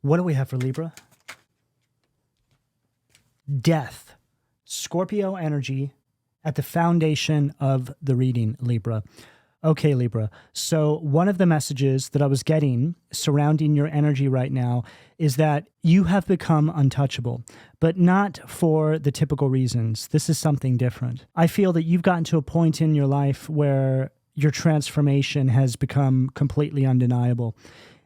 What do we have for Libra? Death. Scorpio energy at the foundation of the reading, Libra. Okay, Libra. So one of the messages that I was getting surrounding your energy right now is that you have become untouchable, but not for the typical reasons. This is something different. I feel that you've gotten to a point in your life where your transformation has become completely undeniable.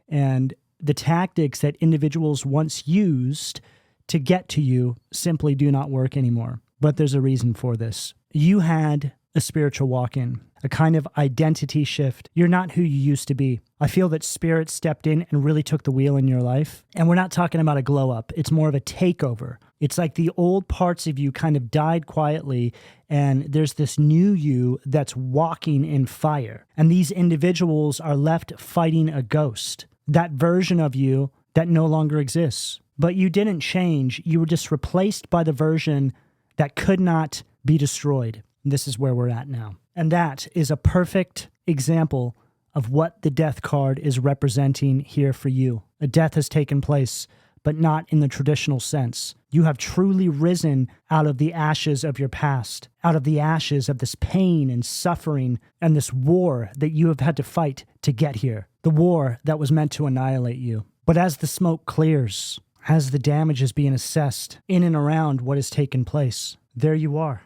And the tactics that individuals once used to get to you simply do not work anymore. But there's a reason for this. You had a spiritual walk-in, a kind of identity shift. You're not who you used to be. I feel that Spirit stepped in and really took the wheel in your life. And we're not talking about a glow up. It's more of a takeover. It's like the old parts of you kind of died quietly, and there's this new you that's walking in fire. And these individuals are left fighting a ghost, that version of you that no longer exists. But you didn't change. You were just replaced by the version that could not be destroyed. This is where we're at now. And that is a perfect example of what the death card is representing here for you. A death has taken place, but not in the traditional sense. You have truly risen out of the ashes of your past, out of the ashes of this pain and suffering and this war that you have had to fight to get here. The war that was meant to annihilate you. But as the smoke clears, as the damage is being assessed in and around what has taken place, there you are.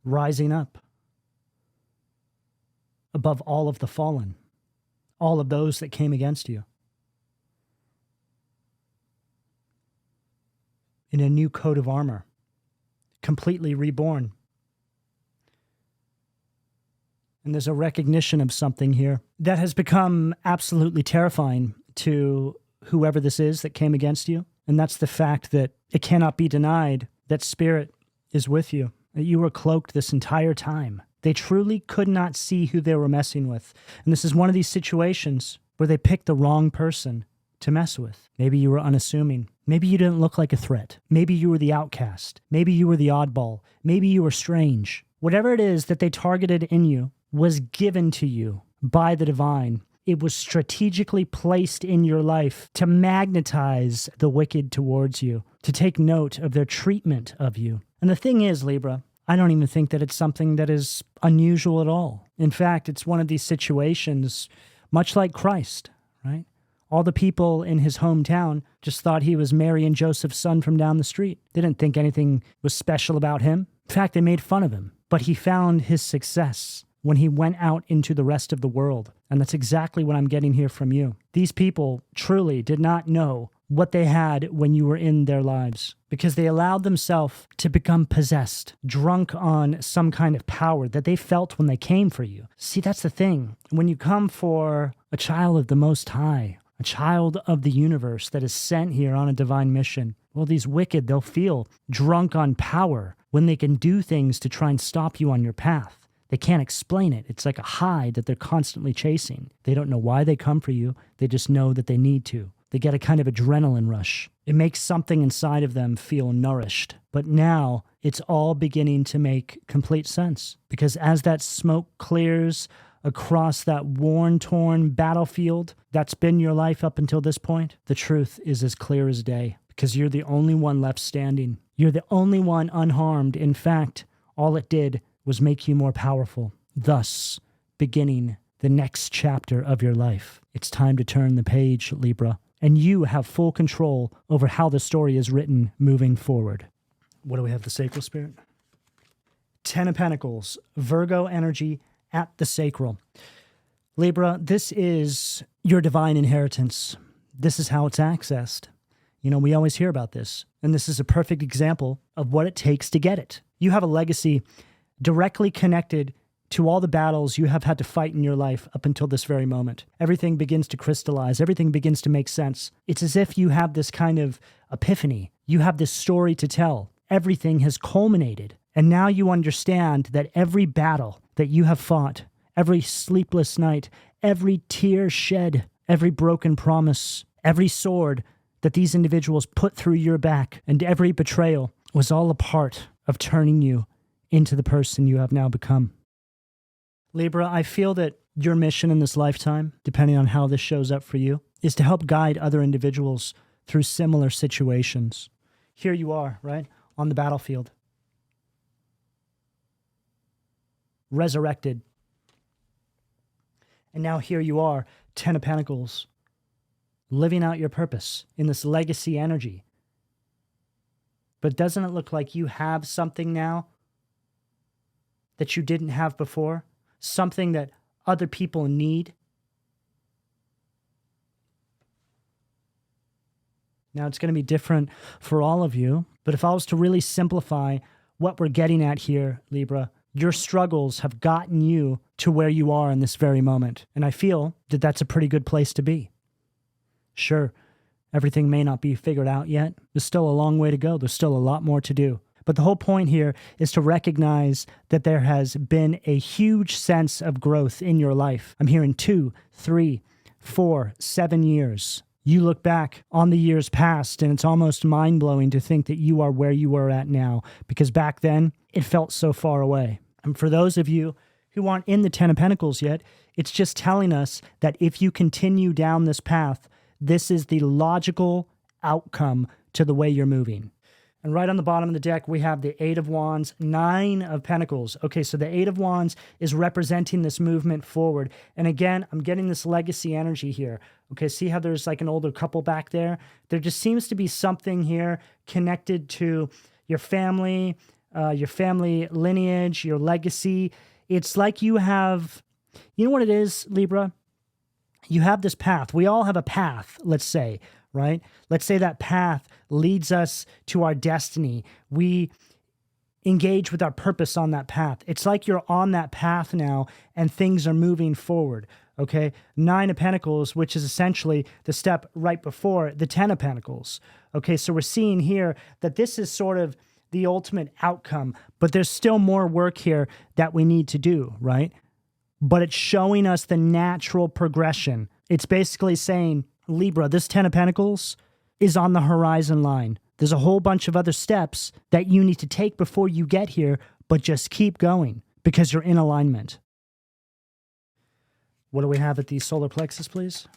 Rising up above all of the fallen, all of those that came against you, in a new coat of armor, completely reborn. And there's a recognition of something here that has become absolutely terrifying to whoever this is that came against you. And that's the fact that it cannot be denied that Spirit is with you, that you were cloaked this entire time. They truly could not see who they were messing with. And this is one of these situations where they picked the wrong person to mess with. Maybe you were unassuming. Maybe you didn't look like a threat. Maybe you were the outcast. Maybe you were the oddball. Maybe you were strange. Whatever it is that they targeted in you was given to you by the divine. It was strategically placed in your life to magnetize the wicked towards you, to take note of their treatment of you. And the thing is, Libra, I don't even think that it's something that is unusual at all. In fact, it's one of these situations, much like Christ, right? All the people in his hometown just thought he was Mary and Joseph's son from down the street. They didn't think anything was special about him. In fact, they made fun of him. But he found his success when he went out into the rest of the world. And that's exactly what I'm getting here from you. These people truly did not know what they had when you were in their lives, because they allowed themselves to become possessed, drunk on some kind of power that they felt when they came for you. See, that's the thing. When you come for a child of the Most High, a child of the universe that is sent here on a divine mission, well, these wicked, they'll feel drunk on power when they can do things to try and stop you on your path. They can't explain it. It's like a high that they're constantly chasing. They don't know why they come for you. They just know that they need to. They get a kind of adrenaline rush. It makes something inside of them feel nourished. But now it's all beginning to make complete sense. Because as that smoke clears across that worn, torn battlefield that's been your life up until this point, the truth is as clear as day. Because you're the only one left standing. You're the only one unharmed. In fact, all it did was make you more powerful, thus beginning the next chapter of your life. It's time to turn the page, Libra, and you have full control over how the story is written moving forward. What do we have, the Sacral Spirit? 10 of Pentacles, Virgo energy at the sacral. Libra, this is your divine inheritance. This is how it's accessed. You know, we always hear about this, and this is a perfect example of what it takes to get it. You have a legacy directly connected to all the battles you have had to fight in your life up until this very moment. Everything begins to crystallize. Everything begins to make sense. It's as if you have this kind of epiphany. You have this story to tell. Everything has culminated. And now you understand that every battle that you have fought, every sleepless night, every tear shed, every broken promise, every sword that these individuals put through your back, and every betrayal was all a part of turning you into the person you have now become. Libra, I feel that Your mission in this lifetime, depending on how this shows up for you, is to help guide other individuals through similar situations. Here you are, right, on the battlefield. Resurrected. And now here you are, 10 of Pentacles, living out your purpose in this legacy energy. But doesn't it look like you have something now that you didn't have before? Something that other people need? Now, it's going to be different for all of you, but if I was to really simplify what we're getting at here, Libra, your struggles have gotten you to where you are in this very moment. And I feel that that's a pretty good place to be. Sure, everything may not be figured out yet. There's still a long way to go. There's still a lot more to do. But the whole point here is to recognize that there has been a huge sense of growth in your life. I'm hearing 2, 3, 4, 7 years. You look back on the years past, and it's almost mind-blowing to think that you are where you are at now, because back then, it felt so far away. And for those of you who aren't in the 10 of Pentacles yet, it's just telling us that if you continue down this path, this is the logical outcome to the way you're moving. And right on the bottom of the deck, we have the 8 of Wands, 9 of Pentacles. Okay, so the 8 of Wands is representing this movement forward. And again, I'm getting this legacy energy here. Okay, see how there's like an older couple back there? There just seems to be something here connected to your family lineage, your legacy. It's like you have, you know what it is, Libra? You have this path. We all have a path, let's say, right? Let's say that path leads us to our destiny. We engage with our purpose on that path. It's like you're on that path now and things are moving forward, okay? 9 of Pentacles, which is essentially the step right before the 10 of Pentacles. Okay, so we're seeing here that this is sort of the ultimate outcome, but there's still more work here that we need to do, right? But it's showing us the natural progression. It's basically saying, Libra, this 10 of Pentacles is on the horizon line. There's a whole bunch of other steps that you need to take before you get here, but just keep going because you're in alignment. What do we have at the solar plexus, please?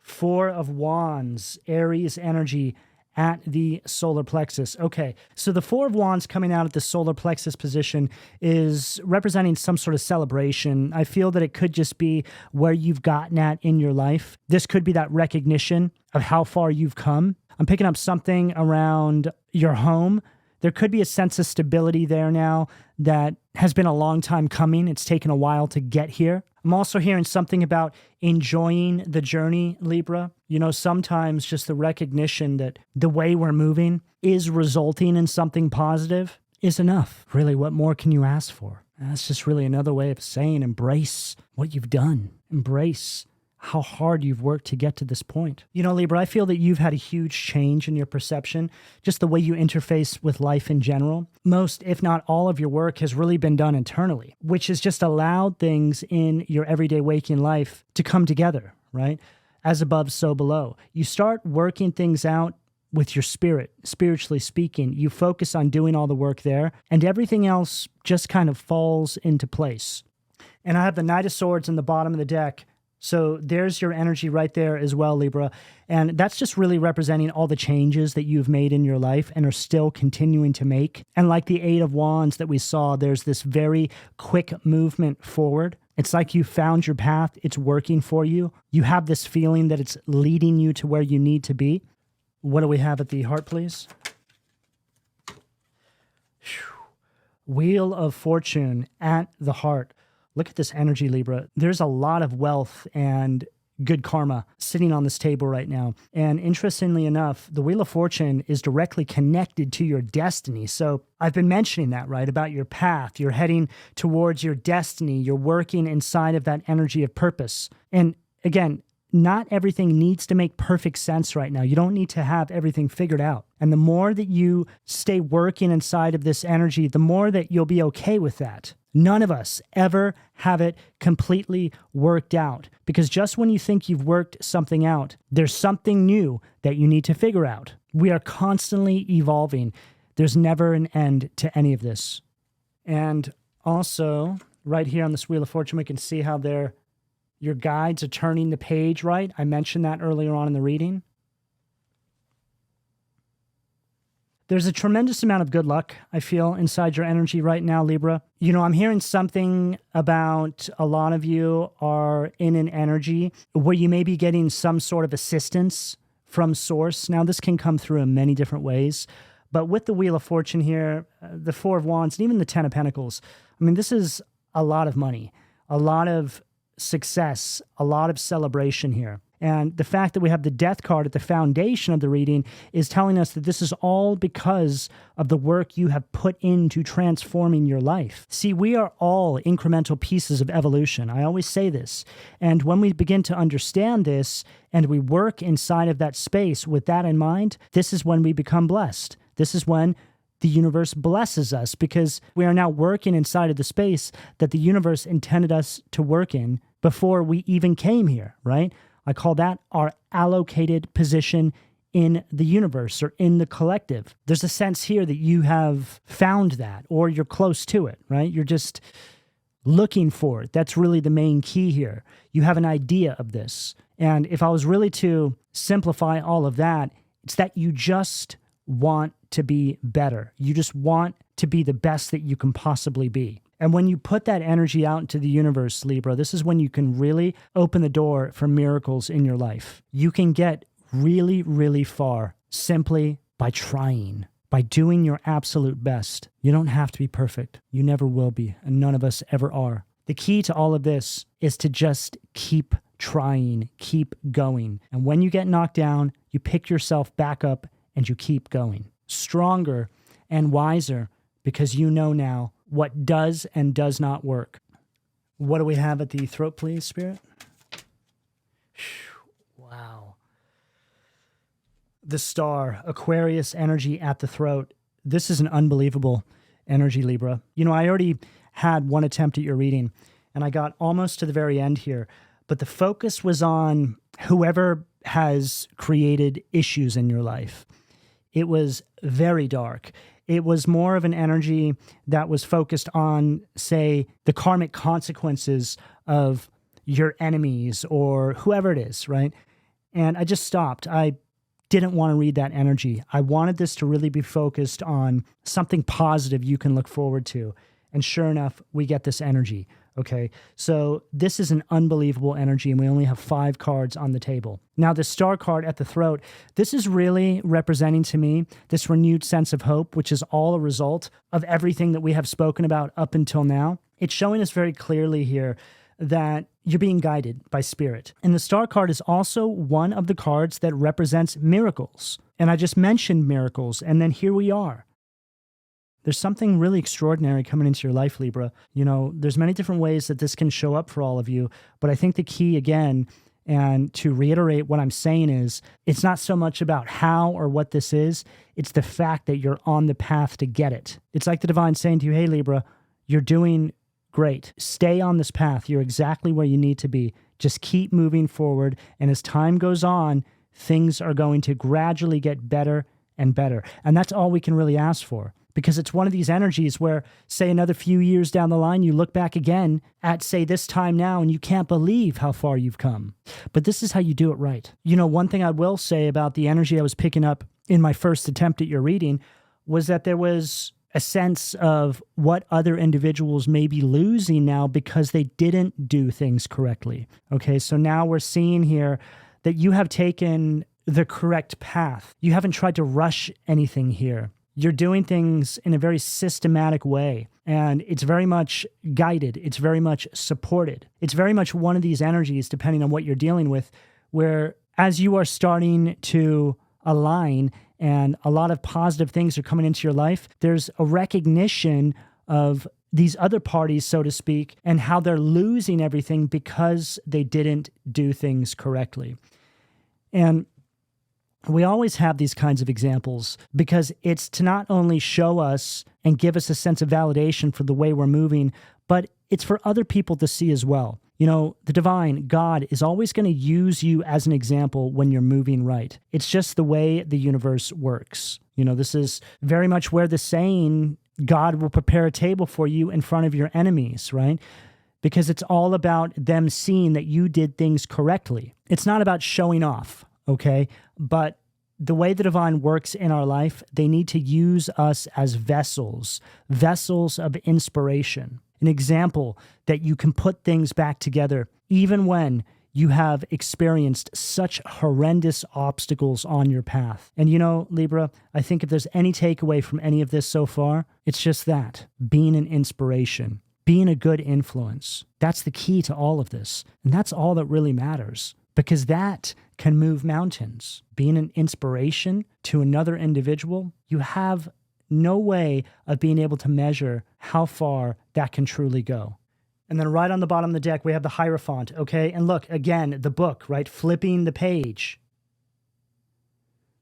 4 of Wands, Aries energy at the solar plexus. Okay, so the 4 of Wands coming out at the solar plexus position is representing some sort of celebration. I feel that it could just be where you've gotten at in your life. This could be that recognition of how far you've come. I'm picking up something around your home. There could be a sense of stability there now that has been a long time coming. It's taken a while to get here. I'm also hearing something about enjoying the journey, Libra. You know, sometimes just the recognition that the way we're moving is resulting in something positive is enough. Really, what more can you ask for? That's just really another way of saying embrace what you've done. Embrace how hard you've worked to get to this point. You know, Libra, I feel that you've had a huge change in your perception, just the way you interface with life in general. Most, if not all of your work has really been done internally, which has just allowed things in your everyday waking life to come together, right? As above, so below. You start working things out with your spirit, spiritually speaking. You focus on doing all the work there, and everything else just kind of falls into place. And I have the Knight of Swords in the bottom of the deck. So there's your energy right there as well, Libra. And that's just really representing all the changes that you've made in your life and are still continuing to make. And like the 8 of Wands that we saw, there's this very quick movement forward. It's like you found your path. It's working for you. You have this feeling that it's leading you to where you need to be. What do we have at the heart, please? Wheel of Fortune at the heart. Look at this energy, Libra. There's a lot of wealth and good karma sitting on this table right now. And interestingly enough, the Wheel of Fortune is directly connected to your destiny. So I've been mentioning that, right, about your path. You're heading towards your destiny. You're working inside of that energy of purpose. And again, not everything needs to make perfect sense right now. You don't need to have everything figured out. And the more that you stay working inside of this energy, the more that you'll be okay with that. None of us ever have it completely worked out, because just when you think you've worked something out, there's something new that you need to figure out. We are constantly evolving. There's never an end to any of this. And also, right here on this Wheel of Fortune, we can see how your guides are turning the page, right? I mentioned that earlier on in the reading. There's a tremendous amount of good luck, I feel, inside your energy right now, Libra. I'm hearing something about a lot of you are in an energy where you may be getting some sort of assistance from source. Now, this can come through in many different ways, but with the Wheel of Fortune here, the Four of Wands, and even the Ten of Pentacles, this is a lot of money, a lot of success, a lot of celebration here. And the fact that we have the Death card at the foundation of the reading is telling us that this is all because of the work you have put into transforming your life. See, we are all incremental pieces of evolution. I always say this. And when we begin to understand this and we work inside of that space with that in mind, this is when we become blessed. This is when the universe blesses us because we are now working inside of the space that the universe intended us to work in before we even came here, right? I call that our allocated position in the universe or in the collective. There's a sense here that you have found that or you're close to it, right? You're just looking for it. That's really the main key here. You have an idea of this. And if I was really to simplify all of that, it's that you just want to be better. You just want to be the best that you can possibly be. And when you put that energy out into the universe, Libra, this is when you can really open the door for miracles in your life. You can get really, really far simply by trying, by doing your absolute best. You don't have to be perfect. You never will be, and none of us ever are. The key to all of this is to just keep trying, keep going. And when you get knocked down, you pick yourself back up and you keep going. Stronger and wiser because you know now what does and does not work. What do we have at the throat, please, Spirit? Wow. The Star, Aquarius energy at the throat. This is an unbelievable energy, Libra. I already had one attempt at your reading, and I got almost to the very end here, but the focus was on whoever has created issues in your life. It was very dark. It was more of an energy that was focused on, say, the karmic consequences of your enemies or whoever it is, right? And I just stopped. I didn't want to read that energy. I wanted this to really be focused on something positive you can look forward to. And sure enough, we get this energy. Okay, so this is an unbelievable energy, and we only have 5 cards on the table. Now, the Star card at the throat, this is really representing to me this renewed sense of hope, which is all a result of everything that we have spoken about up until now. It's showing us very clearly here that you're being guided by Spirit. And the Star card is also one of the cards that represents miracles. And I just mentioned miracles, and then here we are. There's something really extraordinary coming into your life, Libra. There's many different ways that this can show up for all of you, but I think the key, again, and to reiterate what I'm saying is, it's not so much about how or what this is, it's the fact that you're on the path to get it. It's like the divine saying to you, hey, Libra, you're doing great. Stay on this path. You're exactly where you need to be. Just keep moving forward, and as time goes on, things are going to gradually get better and better. And that's all we can really ask for. Because it's one of these energies where, say, another few years down the line, you look back again at, say, this time now, and you can't believe how far you've come. But this is how you do it right. One thing I will say about the energy I was picking up in my first attempt at your reading was that there was a sense of what other individuals may be losing now because they didn't do things correctly. Okay, so now we're seeing here that you have taken the correct path. You haven't tried to rush anything here. You're doing things in a very systematic way, and it's very much guided. It's very much supported. It's very much one of these energies, depending on what you're dealing with, where as you are starting to align and a lot of positive things are coming into your life, there's a recognition of these other parties, so to speak, and how they're losing everything because they didn't do things correctly. And we always have these kinds of examples because it's to not only show us and give us a sense of validation for the way we're moving, but it's for other people to see as well. The divine, God, is always going to use you as an example when you're moving right. It's just the way the universe works. This is very much where the saying God will prepare a table for you in front of your enemies, right? Because it's all about them seeing that you did things correctly. It's not about showing off, okay? But the way the divine works in our life, they need to use us as vessels of inspiration. An example that you can put things back together, even when you have experienced such horrendous obstacles on your path. And you know, Libra, I think if there's any takeaway from any of this so far, it's just that, being an inspiration, being a good influence. That's the key to all of this. And that's all that really matters, because that can move mountains. Being an inspiration to another individual, you have no way of being able to measure how far that can truly go. And then right on the bottom of the deck, we have the Hierophant, okay? And look, again, the book, right? Flipping the page.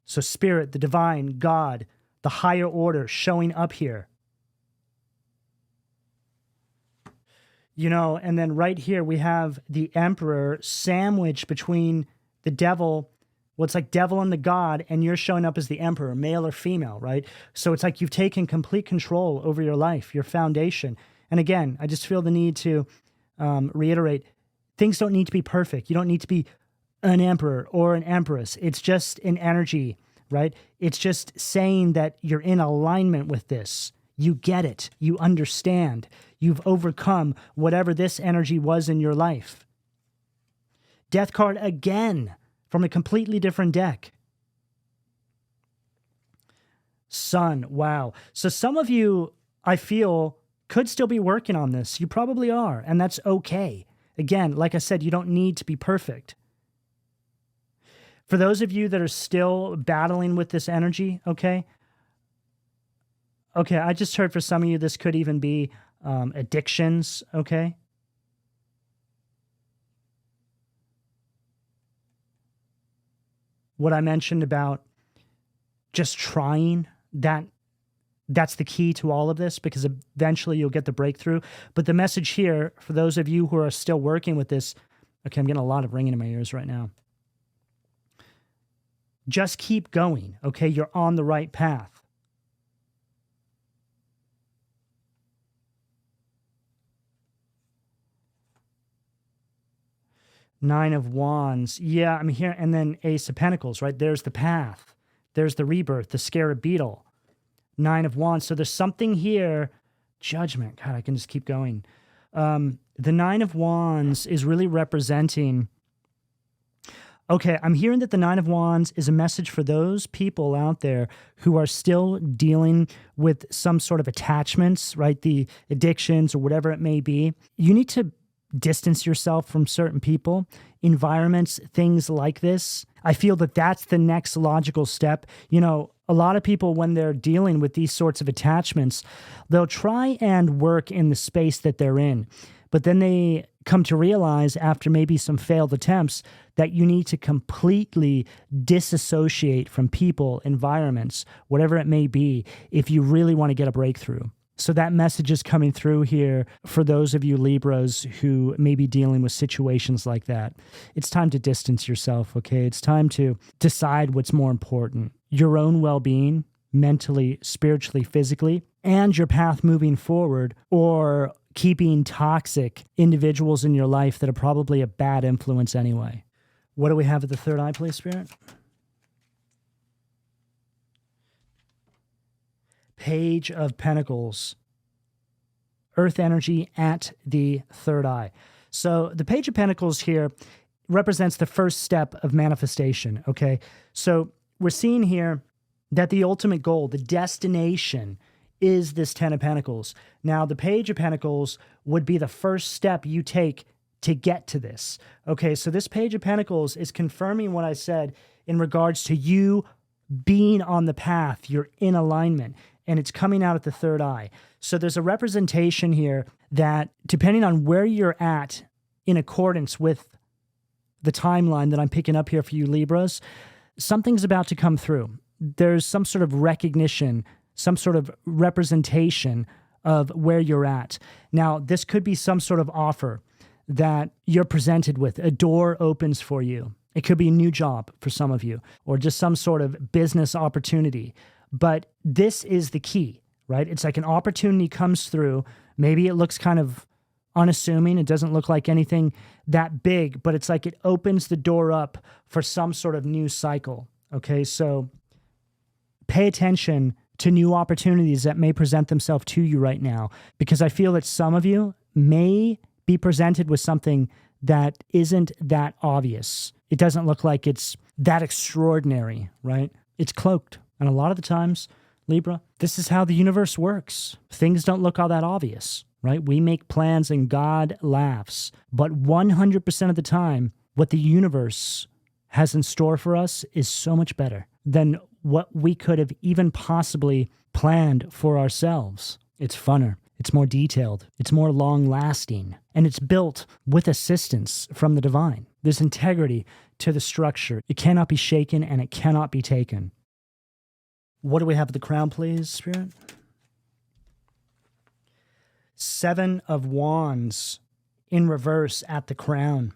So Spirit, the divine, God, the higher order showing up here. You know, and then right here we have the Emperor sandwiched between the devil, well, it's like devil and the God, and you're showing up as the Emperor, male or female, right? So it's like you've taken complete control over your life, your foundation. And again, I just feel the need to reiterate, things don't need to be perfect. You don't need to be an emperor or an empress. It's just an energy, right? It's just saying that you're in alignment with this. You get it. You understand. You've overcome whatever this energy was in your life. Death card again from a completely different deck. Sun, wow. So some of you, I feel, could still be working on this. You probably are, and that's okay. Again, like I said, you don't need to be perfect. For those of you that are still battling with this energy, okay, I just heard for some of you this could even be addictions, okay? What I mentioned about just trying, that's the key to all of this, because eventually you'll get the breakthrough. But the message here, for those of you who are still working with this, okay, I'm getting a lot of ringing in my ears right now. Just keep going, okay? You're on the right path. Nine of Wands. Yeah, I'm here. And then Ace of Pentacles, right? There's the path. There's the rebirth, the scarab beetle. Nine of Wands. So there's something here. Judgment. God, I can just keep going. The Nine of Wands is really representing... Okay, I'm hearing that the Nine of Wands is a message for those people out there who are still dealing with some sort of attachments, right? The addictions or whatever it may be. You need to distance yourself from certain people, environments, things like this. I feel that that's the next logical step. You know, a lot of people, when they're dealing with these sorts of attachments, they'll try and work in the space that they're in. But then they come to realize after maybe some failed attempts that you need to completely disassociate from people, environments, whatever it may be, if you really want to get a breakthrough. So that message is coming through here for those of you Libras who may be dealing with situations like that. It's time to distance yourself, okay? It's time to decide what's more important. Your own well-being, mentally, spiritually, physically, and your path moving forward, or keeping toxic individuals in your life that are probably a bad influence anyway. What do we have at the third eye, please, Spirit? Page of Pentacles. Earth energy at the third eye. So the Page of Pentacles here represents the first step of manifestation, okay? So we're seeing here that the ultimate goal, the destination, is this Ten of Pentacles. Now, the Page of Pentacles would be the first step you take to get to this. Okay, so this Page of Pentacles is confirming what I said in regards to you being on the path. You're in alignment, and it's coming out at the third eye. So there's a representation here that, depending on where you're at in accordance with the timeline that I'm picking up here for you Libras, something's about to come through. There's some sort of recognition, some sort of representation of where you're at. Now, this could be some sort of offer that you're presented with. A door opens for you. It could be a new job for some of you, or just some sort of business opportunity. But this is the key, right? It's like an opportunity comes through. Maybe it looks kind of unassuming. It doesn't look like anything that big, but it's like it opens the door up for some sort of new cycle. Okay, so pay attention to new opportunities that may present themselves to you right now, because I feel that some of you may be presented with something that isn't that obvious. It doesn't look like it's that extraordinary, right? It's cloaked. And a lot of the times, Libra, this is how the universe works. Things don't look all that obvious, right? We make plans and God laughs. But 100% of the time, what the universe has in store for us is so much better than what we could have even possibly planned for ourselves. It's funner. It's more detailed. It's more long-lasting. And it's built with assistance from the divine. There's integrity to the structure. It cannot be shaken and it cannot be taken. What do we have at the crown, please, Spirit? 7 of Wands in reverse at the crown.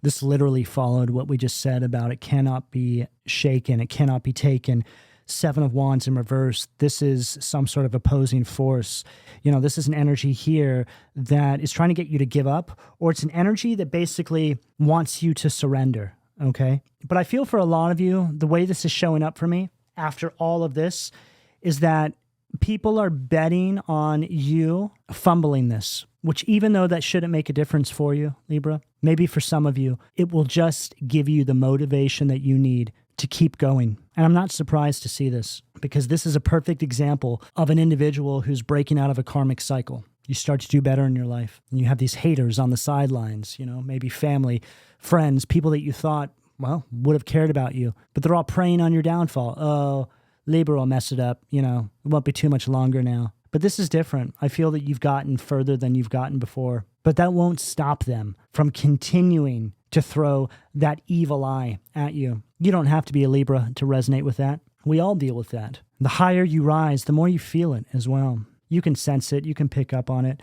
This literally followed what we just said about it cannot be shaken, it cannot be taken. 7 of Wands in reverse. This is some sort of opposing force. You know, this is an energy here that is trying to get you to give up, or it's an energy that basically wants you to surrender, okay? But I feel for a lot of you, the way this is showing up for me after all of this is that people are betting on you fumbling this, which even though that shouldn't make a difference for you, Libra, maybe for some of you, it will just give you the motivation that you need to keep going. And I'm not surprised to see this, because this is a perfect example of an individual who's breaking out of a karmic cycle. You start to do better in your life, and you have these haters on the sidelines, you know, maybe family, friends, people that you thought, well, would have cared about you, but they're all preying on your downfall. Oh, Libra will mess it up, you know, it won't be too much longer now. But this is different. I feel that you've gotten further than you've gotten before, but that won't stop them from continuing to throw that evil eye at you. You don't have to be a Libra to resonate with that. We all deal with that. The higher you rise, the more you feel it as well. You can sense it, you can pick up on it.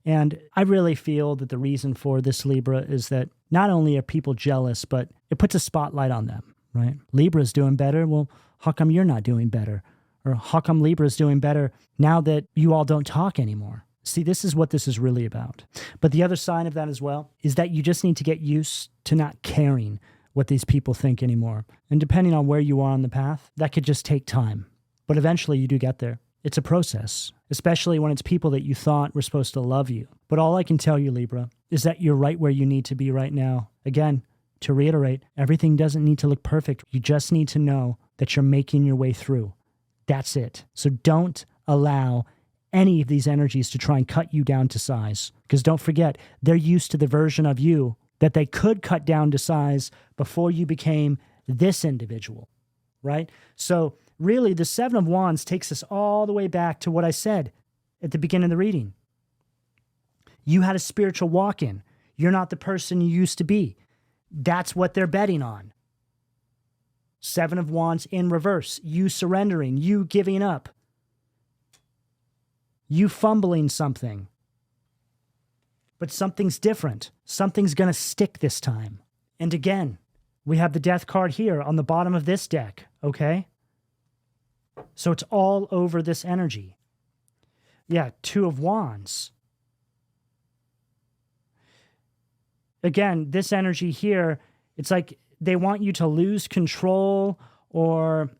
And I really feel that the reason for this, Libra, is that not only are people jealous, but it puts a spotlight on them, right? Libra's doing better. Well, how come you're not doing better? Or how come Libra's doing better now that you all don't talk anymore? See, this is what this is really about. But the other side of that as well is that you just need to get used to not caring what these people think anymore. And depending on where you are on the path, that could just take time. But eventually you do get there. It's a process, especially when it's people that you thought were supposed to love you. But all I can tell you, Libra, is that you're right where you need to be right now. Again, to reiterate, everything doesn't need to look perfect. You just need to know that you're making your way through. That's it. So don't allow any of these energies to try and cut you down to size. Because don't forget, they're used to the version of you that they could cut down to size before you became this individual, right? So really, the 7 of Wands takes us all the way back to what I said at the beginning of the reading. You had a spiritual walk-in. You're not the person you used to be. That's what they're betting on. 7 of Wands in reverse. You surrendering. You giving up. You fumbling something. But something's different. Something's going to stick this time. And again, we have the Death card here on the bottom of this deck, okay? So it's all over this energy. Yeah, 2 of Wands. Again, this energy here, it's like they want you to lose control, or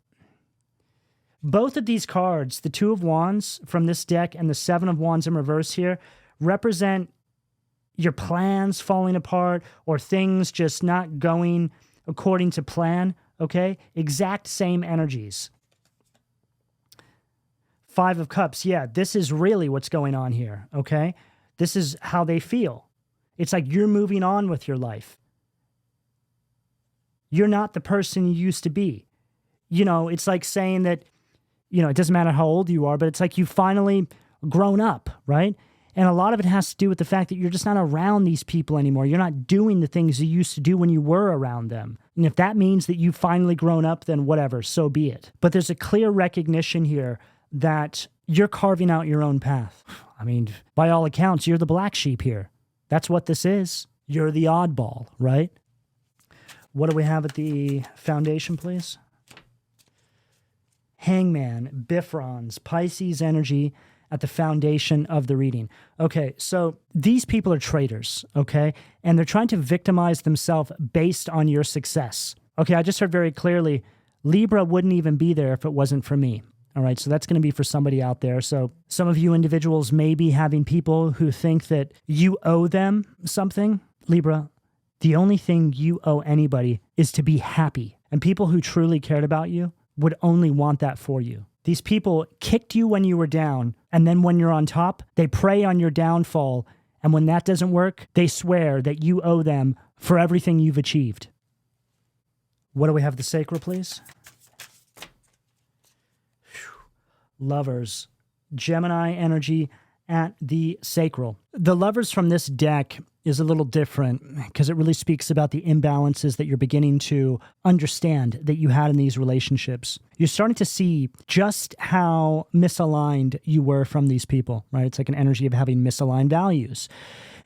both of these cards, the 2 of Wands from this deck and the 7 of Wands in reverse here, represent your plans falling apart or things just not going according to plan, okay? Exact same energies. 5 of Cups, yeah, this is really what's going on here, okay? This is how they feel. It's like you're moving on with your life. You're not the person you used to be. You know, it's like saying that, you know, it doesn't matter how old you are, but it's like you've finally grown up, right? And a lot of it has to do with the fact that you're just not around these people anymore. You're not doing the things you used to do when you were around them. And if that means that you've finally grown up, then whatever, so be it. But there's a clear recognition here that you're carving out your own path. I mean, by all accounts, you're the black sheep here. That's what this is. You're the oddball, right? What do we have at the foundation, please? Hangman, Bifrons, Pisces energy at the foundation of the reading. Okay, so these people are traitors, okay? And they're trying to victimize themselves based on your success. Okay, I just heard very clearly, Libra wouldn't even be there if it wasn't for me. All right, so that's going to be for somebody out there. So some of you individuals may be having people who think that you owe them something. Libra, the only thing you owe anybody is to be happy. And people who truly cared about you would only want that for you. These people kicked you when you were down, and then when you're on top, they prey on your downfall. And when that doesn't work, they swear that you owe them for everything you've achieved. What do we have the sacral, please? Lovers, Gemini energy at the sacral. The lovers from this deck is a little different because it really speaks about the imbalances that you're beginning to understand that you had in these relationships. You're starting to see just how misaligned you were from these people, right? It's like an energy of having misaligned values.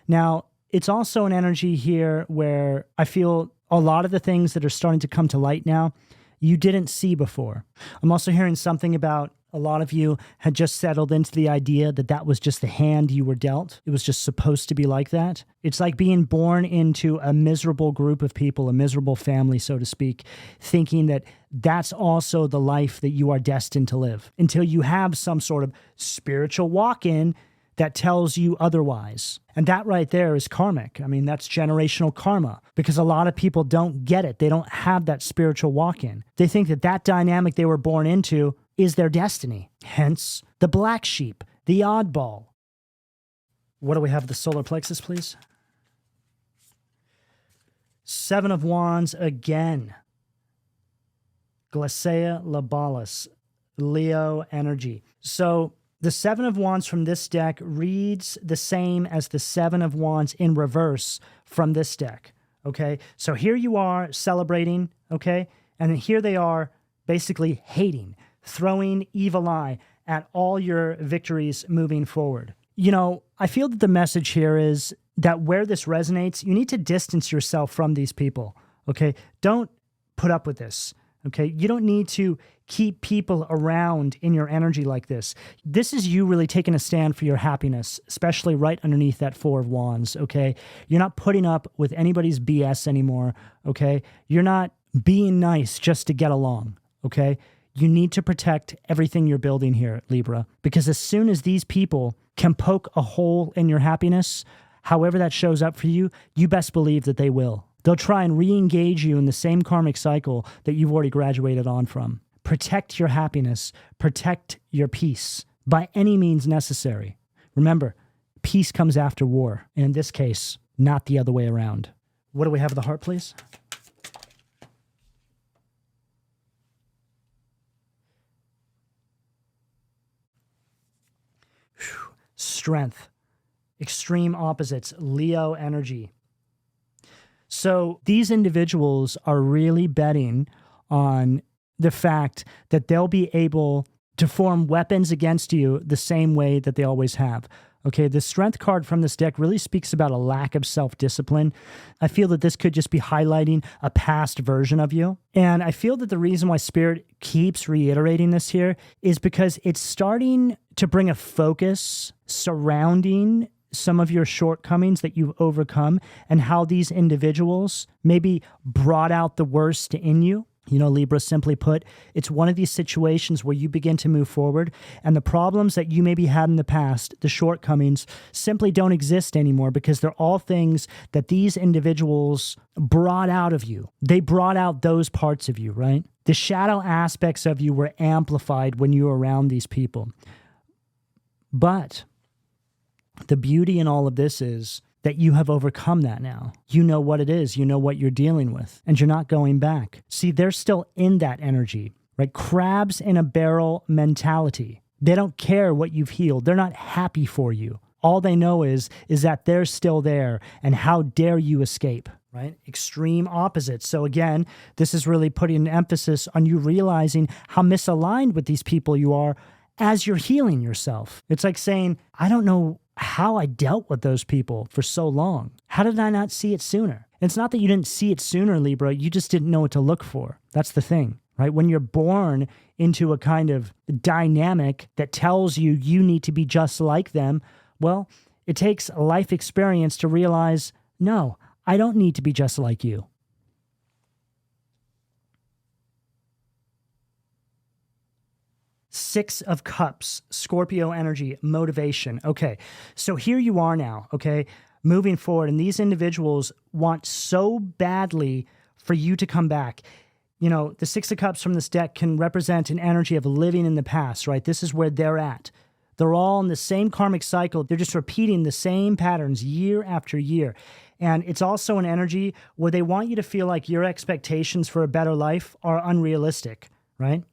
Now, it's also an energy here where I feel a lot of the things that are starting to come to light now, you didn't see before. I'm also hearing something about a lot of you had just settled into the idea that that was just the hand you were dealt. It was just supposed to be like that. It's like being born into a miserable group of people, a miserable family, so to speak, thinking that that's also the life that you are destined to live until you have some sort of spiritual walk-in that tells you otherwise. And that right there is karmic. I mean, that's generational karma because a lot of people don't get it. They don't have that spiritual walk-in. They think that that dynamic they were born into is their destiny. Hence, the black sheep, the oddball. What do we have? The solar plexus, please. Seven of Wands again. Glacea labalis, Leo energy. So the Seven of Wands from this deck reads the same as the Seven of Wands in reverse from this deck, okay? So here you are celebrating, okay? And here they are basically hating, throwing evil eye at all your victories moving forward. You know, I feel that the message here is that where this resonates, you need to distance yourself from these people, okay? Don't put up with this, okay? You don't need to keep people around in your energy like this. This is you really taking a stand for your happiness, especially right underneath that Four of Wands, okay? You're not putting up with anybody's BS anymore, okay? You're not being nice just to get along, okay? You need to protect everything you're building here, Libra, because as soon as these people can poke a hole in your happiness, however that shows up for you, you best believe that they will. They'll try and re-engage you in the same karmic cycle that you've already graduated on from. Protect your happiness. Protect your peace by any means necessary. Remember, peace comes after war. And in this case, not the other way around. What do we have at the heart, please? Strength. Extreme opposites. Leo energy. So these individuals are really betting on the fact that they'll be able to form weapons against you the same way that they always have. Okay, the strength card from this deck really speaks about a lack of self-discipline. I feel that this could just be highlighting a past version of you. And I feel that the reason why Spirit keeps reiterating this here is because it's starting to bring a focus surrounding some of your shortcomings that you've overcome and how these individuals maybe brought out the worst in you. You know, Libra, simply put, it's one of these situations where you begin to move forward and the problems that you maybe had in the past, the shortcomings, simply don't exist anymore because they're all things that these individuals brought out of you. They brought out those parts of you, right? The shadow aspects of you were amplified when you were around these people. But the beauty in all of this is that you have overcome that now. You know what it is. You know what you're dealing with, and you're not going back. See, they're still in that energy, right? Crabs in a barrel mentality. They don't care what you've healed. They're not happy for you. All they know is that they're still there, and how dare you escape, right? Extreme opposites. So again, this is really putting an emphasis on you realizing how misaligned with these people you are as you're healing yourself. It's like saying, I don't know how I dealt with those people for so long. How did I not see it sooner? It's not that you didn't see it sooner, Libra. You just didn't know what to look for. That's the thing. right? When you're born into a kind of dynamic that tells you you need to be just like them, well, it takes a life experience to realize, no, I don't need to be just like you. Six of Cups, Scorpio energy, motivation. Okay, so here you are now, okay, moving forward, and these individuals want so badly for you to come back. You know, the Six of Cups from this deck can represent an energy of living in the past, right? This is where they're at. They're all in the same karmic cycle. They're just repeating the same patterns year after year. And it's also an energy where they want you to feel like your expectations for a better life are unrealistic, right?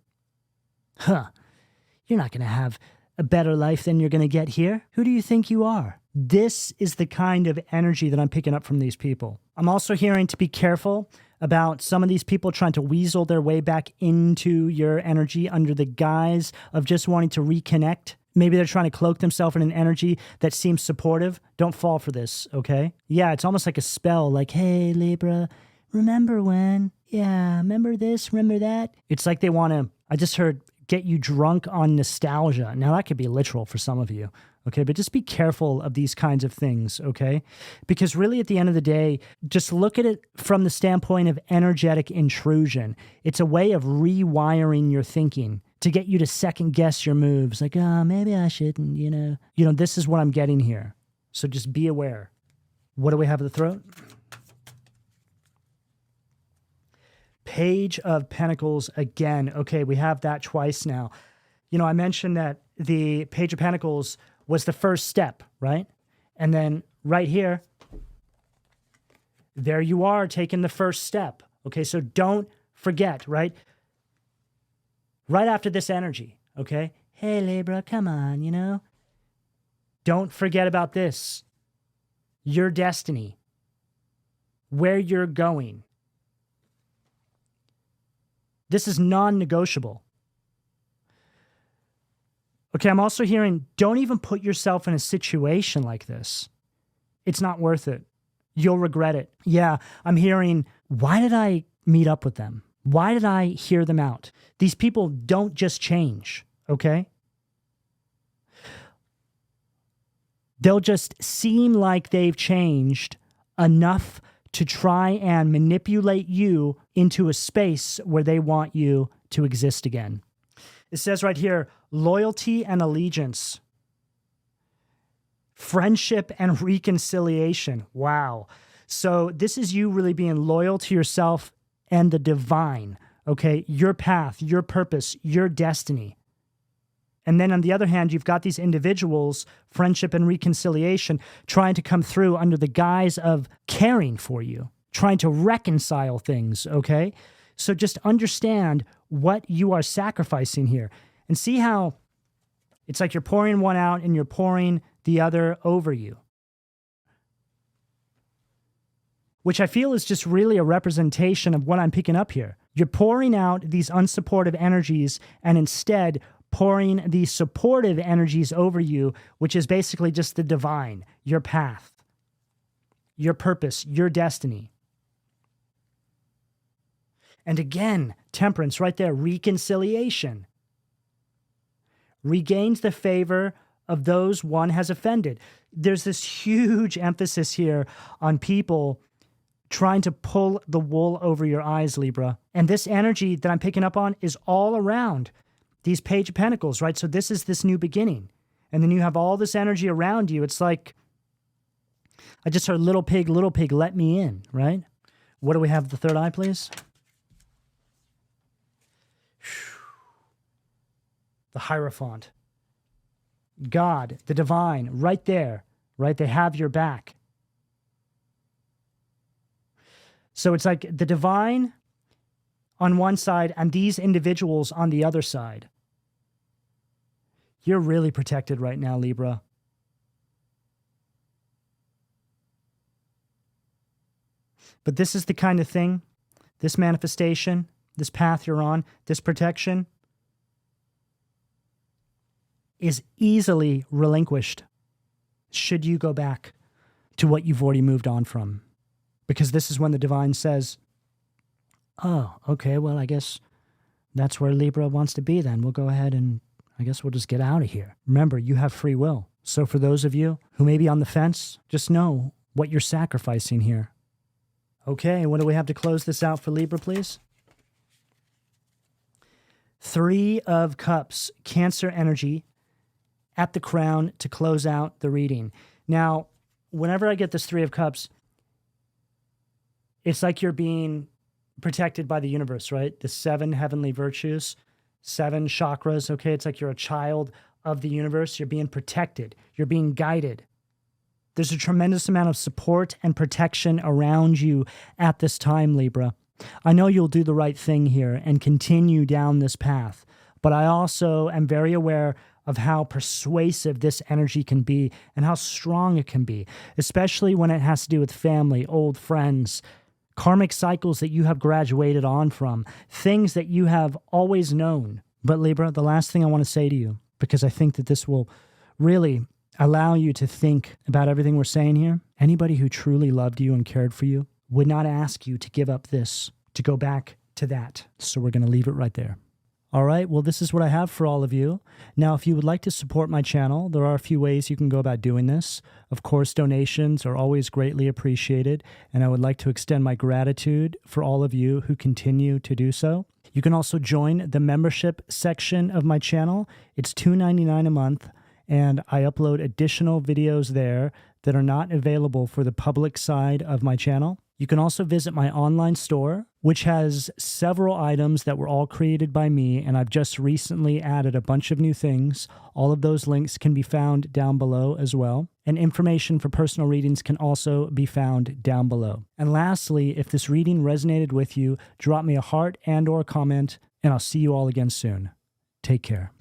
You're not going to have a better life than you're going to get here. Who do you think you are? This is the kind of energy that I'm picking up from these people. I'm also hearing to be careful about some of these people trying to weasel their way back into your energy under the guise of just wanting to reconnect. Maybe they're trying to cloak themselves in an energy that seems supportive. Don't fall for this, okay? Yeah, it's almost like a spell, like, hey, Libra, remember when? Yeah, remember this, remember that? It's like they want to, I just heard, get you drunk on nostalgia. Now, that could be literal for some of you, okay? But just be careful of these kinds of things, okay? Because really, at the end of the day, just look at it from the standpoint of energetic intrusion. It's a way of rewiring your thinking to get you to second guess your moves. Like, oh, maybe I shouldn't, you know. You know, this is what I'm getting here. So just be aware. What do we have at the throat? Page of Pentacles again. Okay, we have that twice now. You know, I mentioned that the Page of Pentacles was the first step, right? And then right here, there you are taking the first step. Okay, so don't forget, right? Right after this energy, okay? Hey, Libra, come on, you know? Don't forget about this. Your destiny. Where you're going. This is non-negotiable. Okay, I'm also hearing, don't even put yourself in a situation like this. It's not worth it. You'll regret it. Yeah, I'm hearing, why did I meet up with them? Why did I hear them out? These people don't just change, okay? They'll just seem like they've changed enough to try and manipulate you into a space where they want you to exist again. It says right here, loyalty and allegiance, friendship and reconciliation. Wow. So this is you really being loyal to yourself and the divine, okay? Your path, your purpose, your destiny. And then on the other hand, you've got these individuals, friendship and reconciliation, trying to come through under the guise of caring for you, trying to reconcile things, okay? So just understand what you are sacrificing here and see how it's like you're pouring one out and you're pouring the other over you, which I feel is just really a representation of what I'm picking up here. You're pouring out these unsupportive energies and instead pouring the supportive energies over you, which is basically just the divine, your path, your purpose, your destiny. And again, temperance right there, reconciliation. Regains the favor of those one has offended. There's this huge emphasis here on people trying to pull the wool over your eyes, Libra. And this energy that I'm picking up on is all around these Page of Pentacles, right? So this is this new beginning. And then you have all this energy around you. It's like, I just heard little pig, let me in, right? What do we have at the third eye, please? The Hierophant. God, the divine, right there, right? They have your back. So it's like the divine on one side and these individuals on the other side. You're really protected right now, Libra. But this is the kind of thing, this manifestation, this path you're on, this protection is easily relinquished should you go back to what you've already moved on from. Because this is when the divine says, oh, okay, well, I guess that's where Libra wants to be then. We'll go ahead and I guess we'll just get out of here. Remember, you have free will. So for those of you who may be on the fence, just know what you're sacrificing here. Okay, what do we have to close this out for Libra, please? 3 of Cups, Cancer energy at the crown to close out the reading. Now, whenever I get this 3 of Cups, it's like you're being protected by the universe, right? The 7 heavenly virtues, 7 chakras, okay? It's like you're a child of the universe. You're being protected. You're being guided. There's a tremendous amount of support and protection around you at this time, Libra. I know you'll do the right thing here and continue down this path, but I also am very aware of how persuasive this energy can be and how strong it can be, especially when it has to do with family, old friends, karmic cycles that you have graduated on from, things that you have always known. But Libra, the last thing I want to say to you, because I think that this will really allow you to think about everything we're saying here, anybody who truly loved you and cared for you would not ask you to give up this, to go back to that. So we're going to leave it right there. All right, well, this is what I have for all of you. Now, if you would like to support my channel, there are a few ways you can go about doing this. Of course, donations are always greatly appreciated, and I would like to extend my gratitude for all of you who continue to do so. You can also join the membership section of my channel. It's $2.99 a month, and I upload additional videos there that are not available for the public side of my channel. You can also visit my online store, which has several items that were all created by me, and I've just recently added a bunch of new things. All of those links can be found down below as well, and information for personal readings can also be found down below. And lastly, if this reading resonated with you, drop me a heart and/or comment, and I'll see you all again soon. Take care.